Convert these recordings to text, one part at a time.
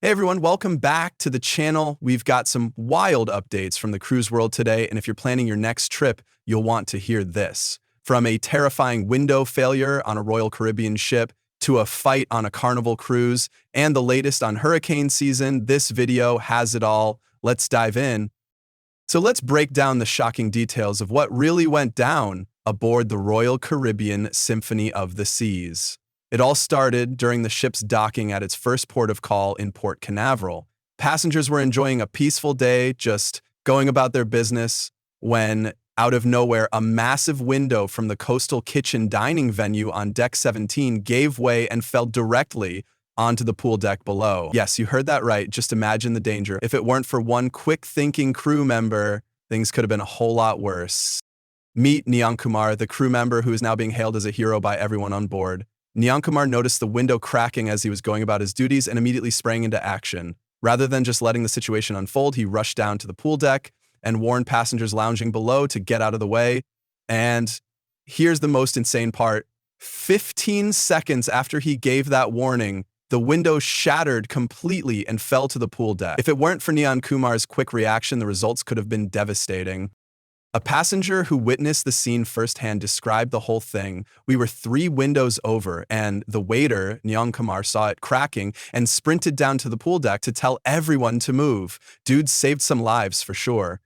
Hey everyone, welcome back to the channel. We've got some wild updates from the cruise world today, and if you're planning your next trip, you'll want to hear this. From a terrifying window failure on a Royal Caribbean ship to a fight on a Carnival cruise, and the latest on hurricane season, this video has it all. Let's dive in. So let's break down the shocking details of what really went down aboard the Royal Caribbean Symphony of the Seas. It all started during the ship's docking at its first port of call in Port Canaveral. Passengers were enjoying a peaceful day, just going about their business, when, out of nowhere, a massive window from the coastal kitchen dining venue on Deck 17 gave way and fell directly onto the pool deck below. Yes, you heard that right. Just imagine the danger. If it weren't for one quick-thinking crew member, things could have been a whole lot worse. Meet Neonkumar, the crew member who is now being hailed as a hero by everyone on board. Neonkumar noticed the window cracking as he was going about his duties and immediately sprang into action. Rather than just letting the situation unfold, he rushed down to the pool deck and warned passengers lounging below to get out of the way. And here's the most insane part. 15 seconds after he gave that warning, the window shattered completely and fell to the pool deck. If it weren't for Neonkumar's quick reaction, the results could have been devastating. A passenger who witnessed the scene firsthand described the whole thing. We were 3 windows over, and the waiter, Neonkumar, saw it cracking and sprinted down to the pool deck to tell everyone to move. Dude saved some lives for sure.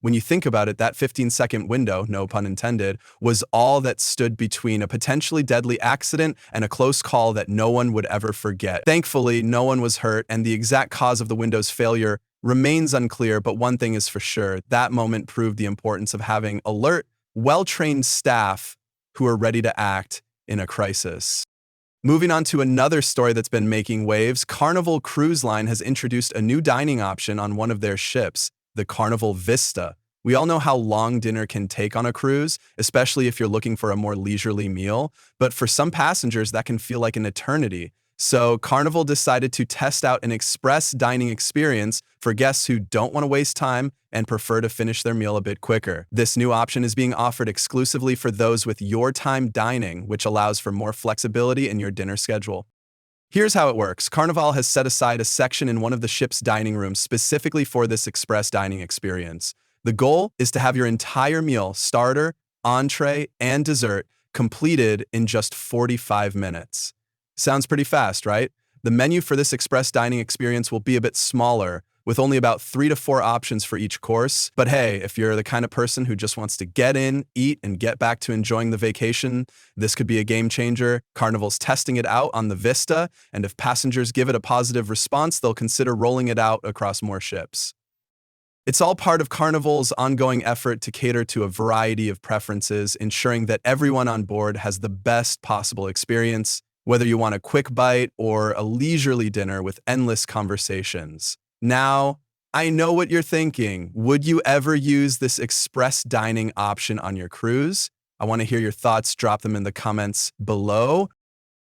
When you think about it, that 15-second window, no pun intended, was all that stood between a potentially deadly accident and a close call that no one would ever forget. Thankfully, no one was hurt, and the exact cause of the window's failure remains unclear, but one thing is for sure, that moment proved the importance of having alert, well-trained staff who are ready to act in a crisis. Moving on to another story that's been making waves, Carnival Cruise Line has introduced a new dining option on one of their ships, the Carnival Vista. We all know how long dinner can take on a cruise, especially if you're looking for a more leisurely meal, but for some passengers, that can feel like an eternity. So Carnival decided to test out an express dining experience for guests who don't want to waste time and prefer to finish their meal a bit quicker. This new option is being offered exclusively for those with your time dining, which allows for more flexibility in your dinner schedule. Here's how it works. Carnival has set aside a section in one of the ship's dining rooms specifically for this express dining experience. The goal is to have your entire meal, starter, entree, and dessert, completed in just 45 minutes. Sounds pretty fast, right? The menu for this express dining experience will be a bit smaller, with only about 3 to 4 options for each course. But hey, if you're the kind of person who just wants to get in, eat, and get back to enjoying the vacation, this could be a game changer. Carnival's testing it out on the Vista, and if passengers give it a positive response, they'll consider rolling it out across more ships. It's all part of Carnival's ongoing effort to cater to a variety of preferences, ensuring that everyone on board has the best possible experience, whether you want a quick bite or a leisurely dinner with endless conversations. Now, I know what you're thinking. Would you ever use this express dining option on your cruise? I want to hear your thoughts. Drop them in the comments below.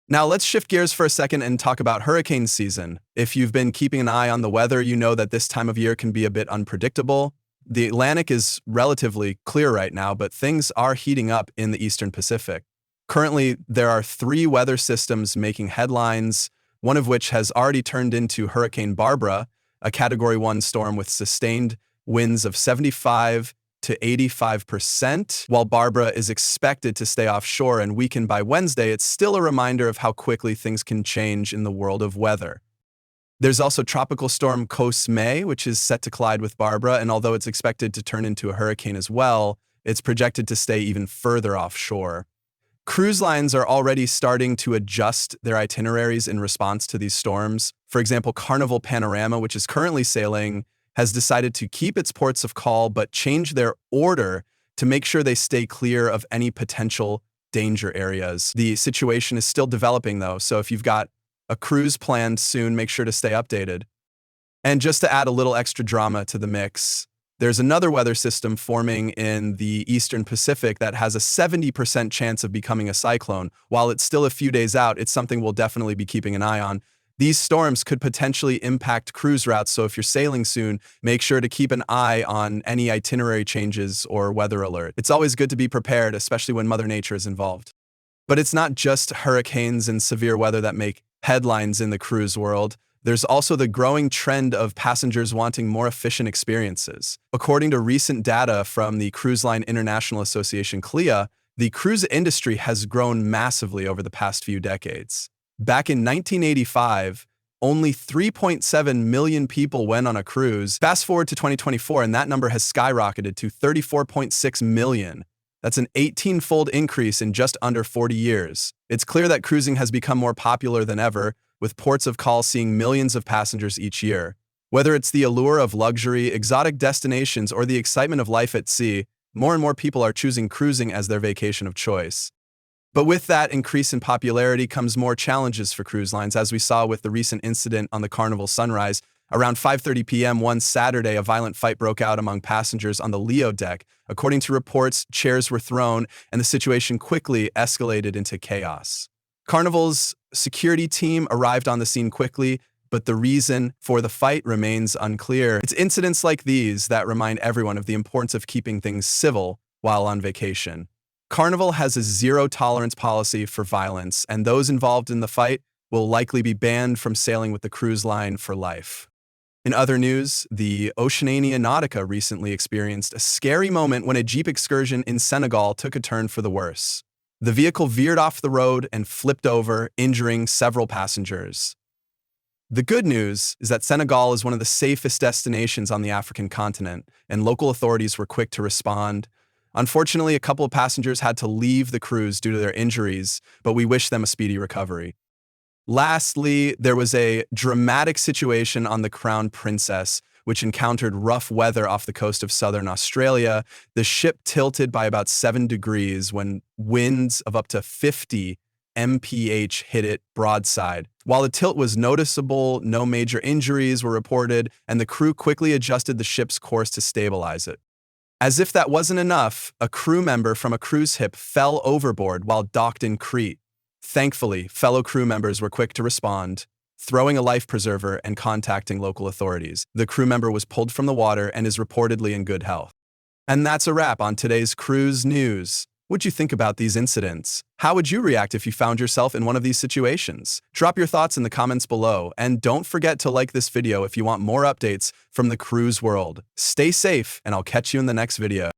Now, let's shift gears for a second and talk about hurricane season. If you've been keeping an eye on the weather, you know that this time of year can be a bit unpredictable. The Atlantic is relatively clear right now, but things are heating up in the Eastern Pacific. Currently, there are 3 weather systems making headlines, one of which has already turned into Hurricane Barbara, a Category 1 storm with sustained winds of 75 to 85%. While Barbara is expected to stay offshore and weaken by Wednesday, it's still a reminder of how quickly things can change in the world of weather. There's also Tropical Storm Cosme, which is set to collide with Barbara, and although it's expected to turn into a hurricane as well, it's projected to stay even further offshore. Cruise lines are already starting to adjust their itineraries in response to these storms. For example, Carnival Panorama, which is currently sailing, has decided to keep its ports of call but change their order to make sure they stay clear of any potential danger areas. The situation is still developing though, so if you've got a cruise planned soon, make sure to stay updated. And just to add a little extra drama to the mix, there's another weather system forming in the Eastern Pacific that has a 70% chance of becoming a cyclone. While it's still a few days out, it's something we'll definitely be keeping an eye on. These storms could potentially impact cruise routes, so if you're sailing soon, make sure to keep an eye on any itinerary changes or weather alert. It's always good to be prepared, especially when Mother Nature is involved. But it's not just hurricanes and severe weather that make headlines in the cruise world. There's also the growing trend of passengers wanting more efficient experiences. According to recent data from the Cruise Line International Association CLIA, the cruise industry has grown massively over the past few decades. Back in 1985, only 3.7 million people went on a cruise. Fast forward to 2024, and that number has skyrocketed to 34.6 million. That's an 18-fold increase in just under 40 years. It's clear that cruising has become more popular than ever, with ports of call seeing millions of passengers each year. Whether it's the allure of luxury, exotic destinations, or the excitement of life at sea, more and more people are choosing cruising as their vacation of choice. But with that increase in popularity comes more challenges for cruise lines, as we saw with the recent incident on the Carnival Sunrise. Around 5:30 p.m. one Saturday, a violent fight broke out among passengers on the Leo deck. According to reports, chairs were thrown, and the situation quickly escalated into chaos. Carnival's security team arrived on the scene quickly, but the reason for the fight remains unclear. It's incidents like these that remind everyone of the importance of keeping things civil while on vacation. Carnival has a zero-tolerance policy for violence, and those involved in the fight will likely be banned from sailing with the cruise line for life. In other news, the Oceania Nautica recently experienced a scary moment when a jeep excursion in Senegal took a turn for the worse. The vehicle veered off the road and flipped over, injuring several passengers. The good news is that Senegal is one of the safest destinations on the African continent, and local authorities were quick to respond. Unfortunately, a couple of passengers had to leave the cruise due to their injuries, but we wish them a speedy recovery. Lastly, there was a dramatic situation on the Crown Princess, which encountered rough weather off the coast of southern Australia. The ship tilted by about 7 degrees when winds of up to 50 mph hit it broadside. While the tilt was noticeable, no major injuries were reported, and the crew quickly adjusted the ship's course to stabilize it. As if that wasn't enough, a crew member from a cruise ship fell overboard while docked in Crete. Thankfully, fellow crew members were quick to respond, throwing a life preserver and contacting local authorities. The crew member was pulled from the water and is reportedly in good health. And that's a wrap on today's cruise news. What'd you think about these incidents? How would you react if you found yourself in one of these situations? Drop your thoughts in the comments below, and don't forget to like this video if you want more updates from the cruise world. Stay safe, and I'll catch you in the next video.